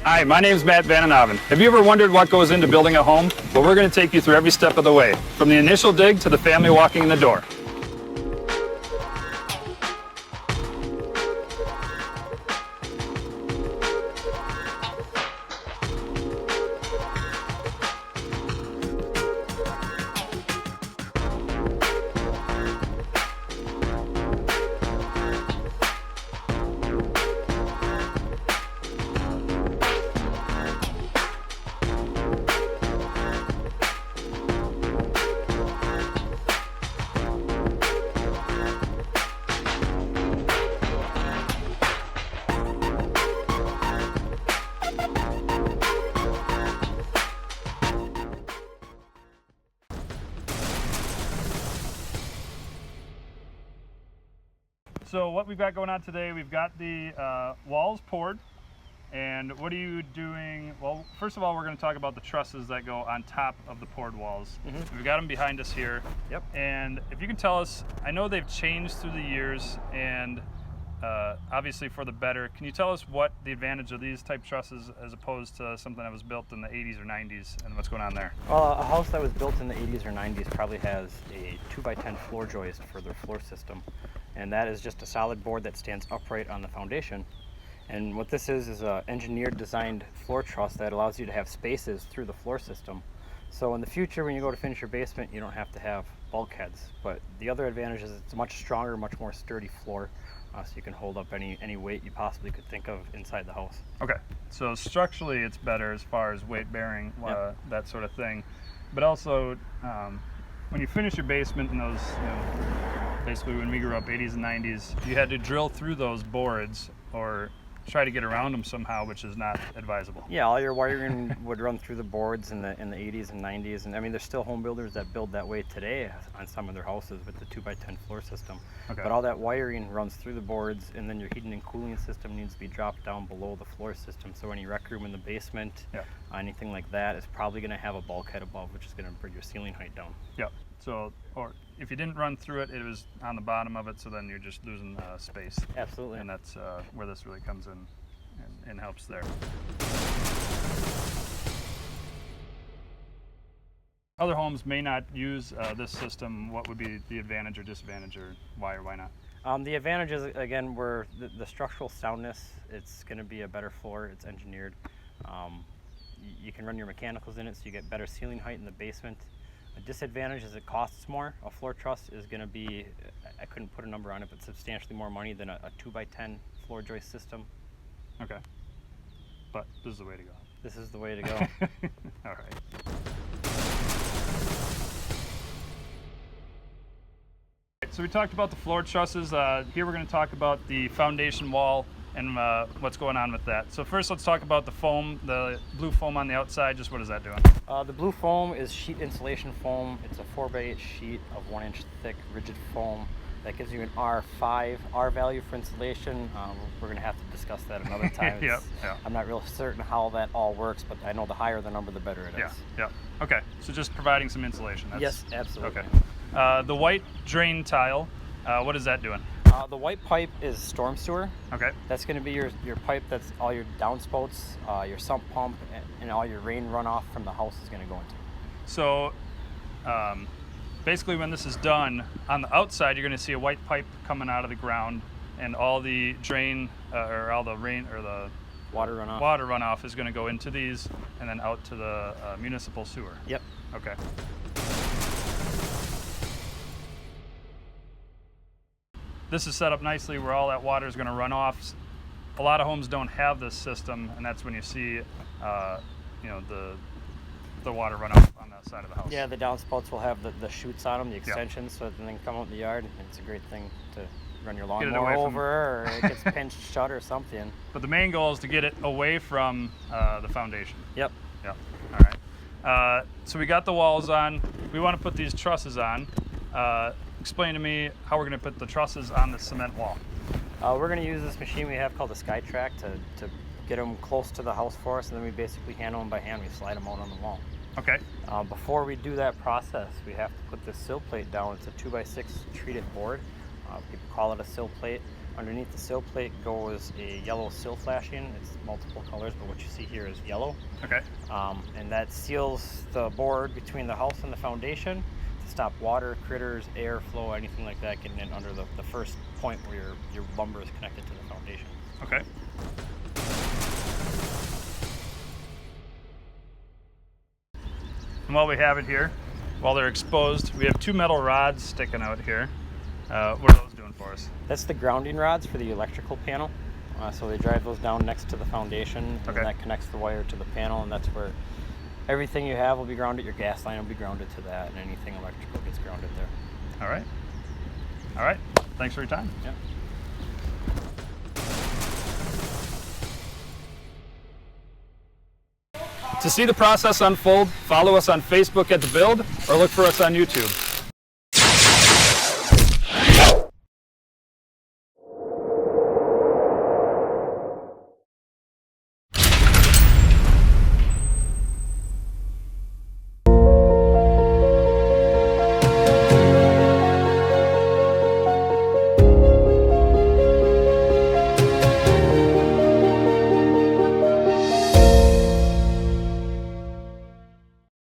Hi, my name is Vanden Avond. Have you ever wondered what goes into building a home? Well, we're going to take you through every step of the way, from the initial dig to the family walking in the door. So what we've got going on today, we've got the walls poured. And what are you doing? Well, first of all, we're going to talk about the trusses that go on top of the poured walls. We've got them behind us here. Yep. And if you can tell us, I know they've changed through the years and obviously for the better. Can you tell us what the advantage of these type trusses as opposed to something that was built in the 80s or 90s and what's going on there? Well, a house that was built in the 80s or 90s probably has a 2x10 floor joist for their floor system. And that is just a solid board that stands upright on the foundation. And what this is a engineered designed floor truss that allows you to have spaces through the floor system. So in the future, when you go to finish your basement, you don't have to have bulkheads. But the other advantage is it's a much stronger, much more sturdy floor, so you can hold up any weight you possibly could think of inside the house. Okay, so structurally it's better as far as weight bearing, that sort of thing. But also, when you finish your basement in those, basically when we grew up, 80s and 90s, you had to drill through those boards or try to get around them somehow, which is not advisable. Yeah, all your wiring would run through the boards in the 80s and 90s, and I mean there's still home builders that build that way today on some of their houses with the 2x10 floor system. Okay. But all that wiring runs through the boards, and then your heating and cooling system needs to be dropped down below the floor system. So any rec room in the basement, anything like that is probably going to have a bulkhead above, which is going to bring your ceiling height down. Yep. So, or if you didn't run through it, it was on the bottom of it, so then you're just losing space. Absolutely. And that's where this really comes in and helps there. Other homes may not use this system. What would be the advantage or disadvantage, or why not? The advantage is, again, where the structural soundness, it's going to be a better floor. It's engineered. You can run your mechanicals in it, so you get better ceiling height in the basement. A disadvantage is it costs more. A floor truss is going to be, I couldn't put a number on it, but substantially more money than a 2x10 floor joist system. Okay. But this is the way to go. This is the way to go. All right. So we talked about the floor trusses. Here we're going to talk about the foundation wall and what's going on with that. So first let's talk about the foam, the blue foam on the outside. Just what is that doing? The blue foam is sheet insulation foam. It's a 4x8 sheet of 1 inch thick rigid foam that gives you an R5 R value for insulation. We're going to have to discuss that another time. Yeah. I'm not real certain how that all works, but I know the higher the number, the better it is. Yeah. Okay. So just providing some insulation. Yes, absolutely. Okay. The white drain tile, what is that doing? The white pipe is storm sewer. Okay. That's going to be your pipe that's all your downspouts, your sump pump, and all your rain runoff from the house is going to go into. So basically when this is done, on the outside you're going to see a white pipe coming out of the ground, and all the drain or all the rain or the water runoff is going to go into these and then out to the municipal sewer. Yep. Okay. This is set up nicely where all that water is going to run off. A lot of homes don't have this system, and that's when you see, the water run off on the side of the house. Yeah, the downspouts will have the chutes on them, the extensions, so that they can come out in the yard. It's a great thing to run your lawnmower over, or it gets pinched shut or something. But the main goal is to get it away from the foundation. Yep. All right. So we got the walls on. We want to put these trusses on. Explain to me how we're going to put the trusses on the cement wall. We're going to use this machine we have called the SkyTrack to get them close to the house for us, and then we basically handle them by hand. We slide them out on the wall. Okay. Before we do that process, we have to put this sill plate down. It's a 2x6 treated board. People call it a sill plate. Underneath the sill plate goes a yellow sill flashing. It's multiple colors, but what you see here is yellow. Okay. And that seals the board between the house and the foundation to stop water, critters, airflow, anything like that getting in under the first point where your lumber is connected to the foundation. Okay. And while we have it here, while they're exposed, we have 2 metal rods sticking out here. What are those doing for us? That's the grounding rods for the electrical panel. So they drive those down next to the foundation, and Okay. that connects the wire to the panel, and that's where everything you have will be grounded. Your gas line will be grounded to that, and anything electrical gets grounded there. All right. All right. Thanks for your time. Yeah. To see the process unfold, follow us on Facebook at The Build or look for us on YouTube.